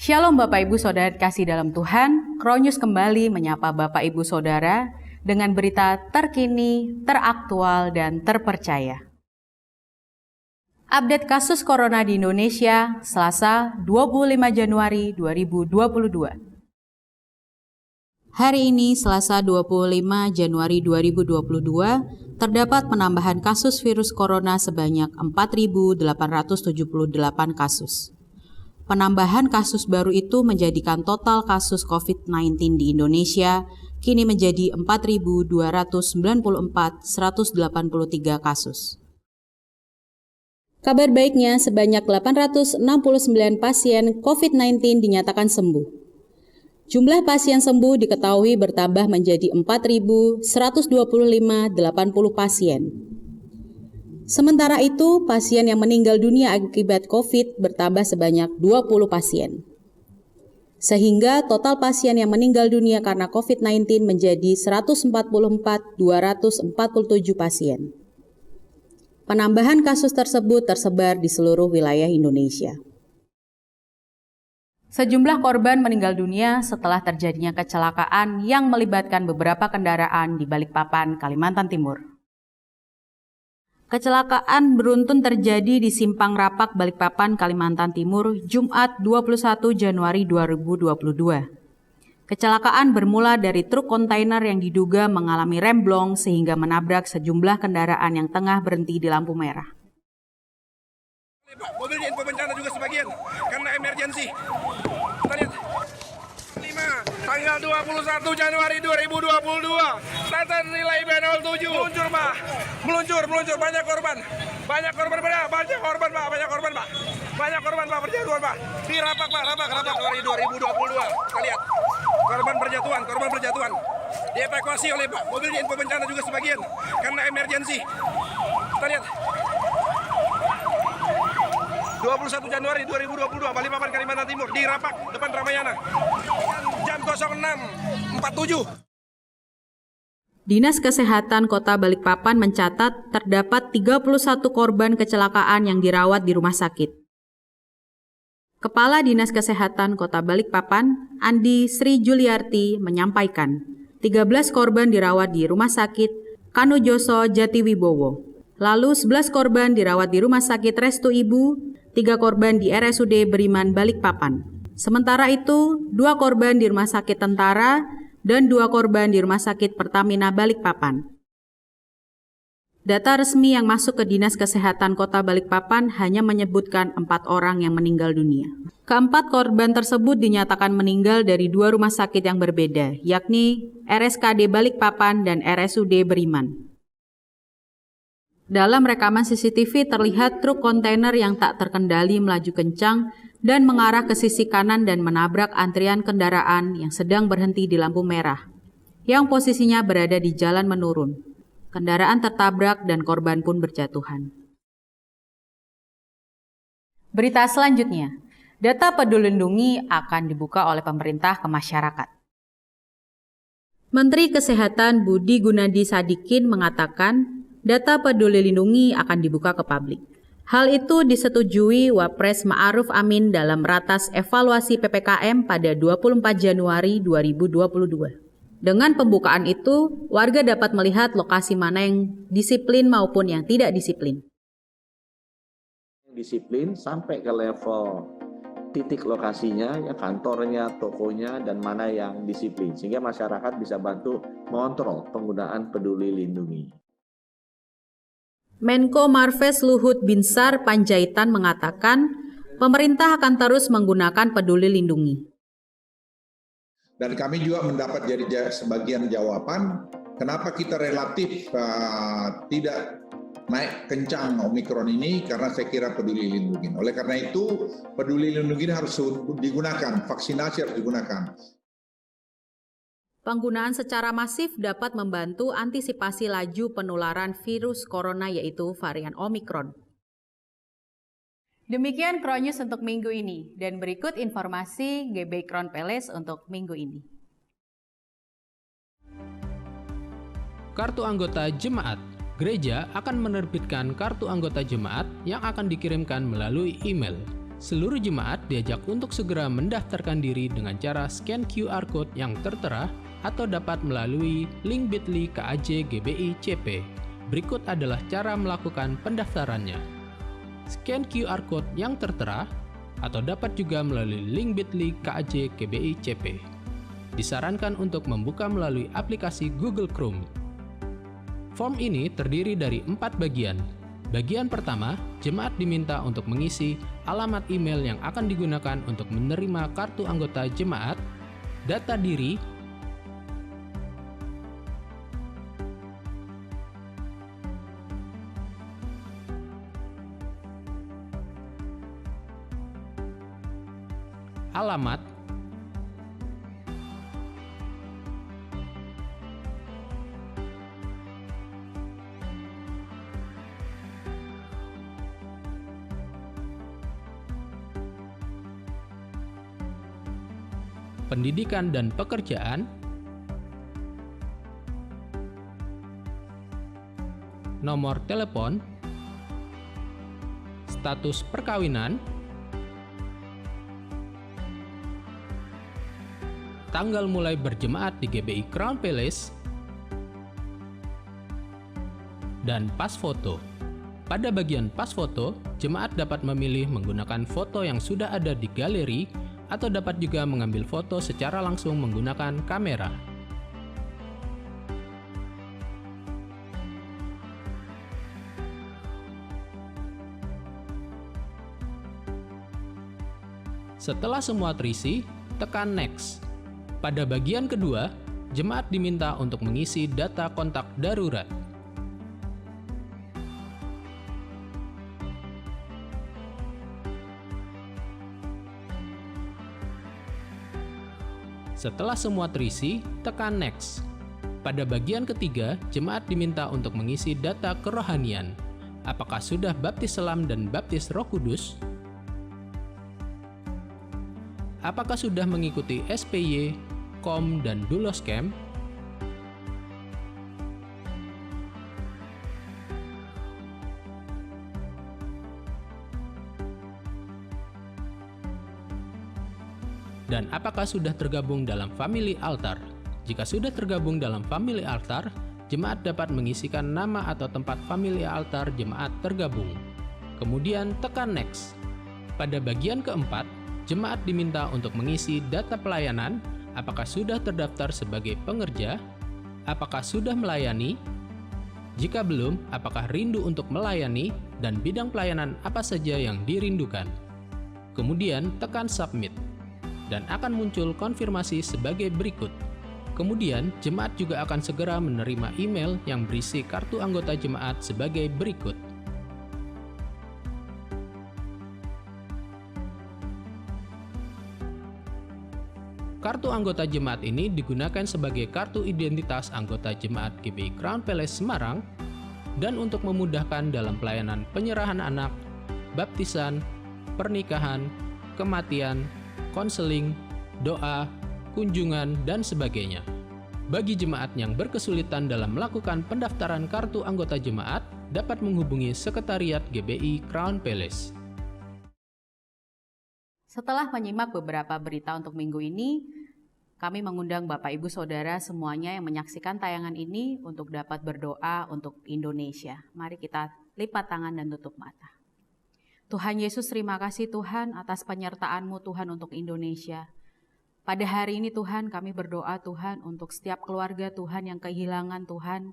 Shalom Bapak Ibu Saudara kasih dalam Tuhan, Kronius kembali menyapa Bapak Ibu Saudara dengan berita terkini, teraktual, dan terpercaya. Update kasus Corona di Indonesia, Selasa 25 Januari 2022. Hari ini, Selasa 25 Januari 2022, terdapat penambahan kasus virus corona sebanyak 4.878 kasus. Penambahan kasus baru itu menjadikan total kasus COVID-19 di Indonesia kini menjadi 4.294.183 kasus. Kabar baiknya, sebanyak 869 pasien COVID-19 dinyatakan sembuh. Jumlah pasien sembuh diketahui bertambah menjadi 4.125.80 pasien. Sementara itu, pasien yang meninggal dunia akibat COVID bertambah sebanyak 20 pasien. Sehingga total pasien yang meninggal dunia karena COVID-19 menjadi 144.247 pasien. Penambahan kasus tersebut tersebar di seluruh wilayah Indonesia. Sejumlah korban meninggal dunia setelah terjadinya kecelakaan yang melibatkan beberapa kendaraan di Balikpapan, Kalimantan Timur. Kecelakaan beruntun terjadi di Simpang Rapak, Balikpapan, Kalimantan Timur, Jumat 21 Januari 2022. Kecelakaan bermula dari truk kontainer yang diduga mengalami remblong sehingga menabrak sejumlah kendaraan yang tengah berhenti di lampu merah. Pak, mobil info bencana juga sebagian karena emergensi. Kita lihat. 5, tanggal 21 Januari 2022. Data nilai B07 meluncur, Pak. Meluncur, banyak korban. Banyak korban, Pak. Banyak korban, Pak, berjatuhan, Pak. Di Rapak, Pak, Rapak dari 2022. Kita lihat. Korban berjatuhan. Dievakuasi oleh Pak. Mobil info bencana juga sebagian karena emergensi. Kita lihat. 21 Januari 2022, Balikpapan, Kalimantan Timur, di Rapak, depan Ramayana. Jam 06.47. Dinas Kesehatan Kota Balikpapan mencatat terdapat 31 korban kecelakaan yang dirawat di rumah sakit. Kepala Dinas Kesehatan Kota Balikpapan, Andi Sri Juliarti, menyampaikan 13 korban dirawat di Rumah Sakit Kanujoso Jatiwibowo. Lalu 11 korban dirawat di Rumah Sakit Restu Ibu, 3 korban di RSUD Beriman Balikpapan. Sementara itu, 2 korban di Rumah Sakit Tentara dan 2 korban di Rumah Sakit Pertamina Balikpapan. Data resmi yang masuk ke Dinas Kesehatan Kota Balikpapan hanya menyebutkan 4 orang yang meninggal dunia. Keempat korban tersebut dinyatakan meninggal dari 2 rumah sakit yang berbeda, yakni RSKD Balikpapan dan RSUD Beriman. Dalam rekaman CCTV terlihat truk kontainer yang tak terkendali melaju kencang dan mengarah ke sisi kanan dan menabrak antrian kendaraan yang sedang berhenti di lampu merah, yang posisinya berada di jalan menurun. Kendaraan tertabrak dan korban pun berjatuhan. Berita selanjutnya, data Peduli Lindungi akan dibuka oleh pemerintah ke masyarakat. Menteri Kesehatan Budi Gunadi Sadikin mengatakan, data Peduli Lindungi akan dibuka ke publik. Hal itu disetujui Wapres Ma'ruf Amin dalam ratas evaluasi PPKM pada 24 Januari 2022. Dengan pembukaan itu, warga dapat melihat lokasi mana yang disiplin maupun yang tidak disiplin. Disiplin sampai ke level titik lokasinya, ya kantornya, tokonya, dan mana yang disiplin. Sehingga masyarakat bisa bantu mengontrol penggunaan Peduli Lindungi. Menko Marves Luhut Binsar Panjaitan mengatakan, pemerintah akan terus menggunakan Peduli Lindungi. Dan kami juga mendapat dari sebagian jawaban, kenapa kita relatif tidak naik kencang Omikron ini, karena saya kira Peduli Lindungi. Oleh karena itu, Peduli Lindungi ini harus digunakan, vaksinasi harus digunakan. Penggunaan secara masif dapat membantu antisipasi laju penularan virus corona yaitu varian Omikron. Demikian Kronius untuk minggu ini, dan berikut informasi GB Crown Palace untuk minggu ini. Kartu anggota jemaat. Gereja akan menerbitkan kartu anggota jemaat yang akan dikirimkan melalui email. Seluruh jemaat diajak untuk segera mendaftarkan diri dengan cara scan QR Code yang tertera atau dapat melalui link bit.ly KAJ GBI CP. Berikut adalah cara melakukan pendaftarannya. Scan QR Code yang tertera atau dapat juga melalui link bit.ly KAJ GBI CP. Disarankan untuk membuka melalui aplikasi Google Chrome. Form ini terdiri dari 4 bagian. Bagian pertama, jemaat diminta untuk mengisi alamat email yang akan digunakan untuk menerima kartu anggota jemaat, data diri, alamat, pendidikan dan pekerjaan, nomor telepon, status perkawinan, tanggal mulai berjemaat di GBI Crown Palace, dan pas foto. Pada bagian pas foto, jemaat dapat memilih menggunakan foto yang sudah ada di galeri atau dapat juga mengambil foto secara langsung menggunakan kamera. Setelah semua terisi, tekan Next. Pada bagian kedua, jemaat diminta untuk mengisi data kontak darurat. Setelah semua terisi, tekan Next. Pada bagian ketiga, jemaat diminta untuk mengisi data kerohanian. Apakah sudah baptis selam dan baptis Roh Kudus? Apakah sudah mengikuti SPY, KOM, dan Doulos Camp? Dan apakah sudah tergabung dalam Family Altar? Jika sudah tergabung dalam Family Altar, jemaat dapat mengisikan nama atau tempat Family Altar jemaat tergabung. Kemudian tekan Next. Pada bagian keempat, jemaat diminta untuk mengisi data pelayanan, apakah sudah terdaftar sebagai pengerja, apakah sudah melayani, jika belum, apakah rindu untuk melayani, dan bidang pelayanan apa saja yang dirindukan. Kemudian tekan Submit. Dan akan muncul konfirmasi sebagai berikut. Kemudian, jemaat juga akan segera menerima email yang berisi kartu anggota jemaat sebagai berikut. Kartu anggota jemaat ini digunakan sebagai kartu identitas anggota jemaat GBI Crown Palace Semarang dan untuk memudahkan dalam pelayanan penyerahan anak, baptisan, pernikahan, kematian, konseling, doa, kunjungan, dan sebagainya. Bagi jemaat yang berkesulitan dalam melakukan pendaftaran kartu anggota jemaat, dapat menghubungi Sekretariat GBI Crown Palace. Setelah menyimak beberapa berita untuk minggu ini, kami mengundang Bapak Ibu Saudara semuanya yang menyaksikan tayangan ini untuk dapat berdoa untuk Indonesia. Mari kita lipat tangan dan tutup mata. Tuhan Yesus, terima kasih Tuhan atas penyertaan-Mu Tuhan untuk Indonesia. Pada hari ini Tuhan, kami berdoa Tuhan untuk setiap keluarga Tuhan yang kehilangan Tuhan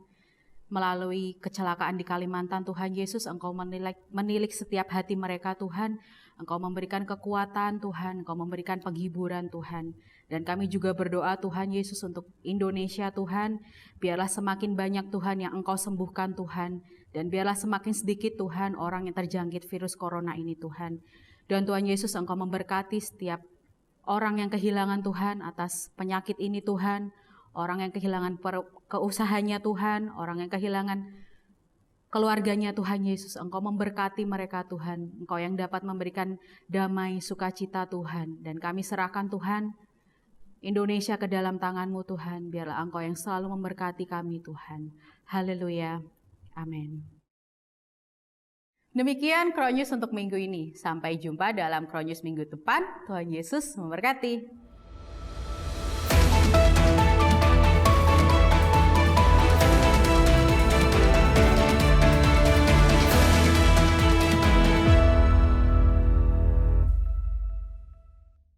melalui kecelakaan di Kalimantan. Tuhan Yesus, Engkau menilik setiap hati mereka Tuhan. Engkau memberikan kekuatan Tuhan, Engkau memberikan penghiburan Tuhan. Dan kami juga berdoa Tuhan Yesus untuk Indonesia Tuhan. Biarlah semakin banyak Tuhan yang Engkau sembuhkan Tuhan. Dan biarlah semakin sedikit Tuhan orang yang terjangkit virus corona ini Tuhan. Dan Tuhan Yesus, Engkau memberkati setiap orang yang kehilangan Tuhan atas penyakit ini Tuhan. Orang yang kehilangan keusahanya Tuhan, orang yang kehilangan keluarganya Tuhan Yesus, Engkau memberkati mereka Tuhan. Engkau yang dapat memberikan damai, sukacita Tuhan. Dan kami serahkan Tuhan, Indonesia ke dalam tangan-Mu Tuhan. Biarlah Engkau yang selalu memberkati kami Tuhan. Haleluya. Amin. Demikian Kronyus untuk minggu ini. Sampai jumpa dalam Kronyus minggu depan. Tuhan Yesus memberkati.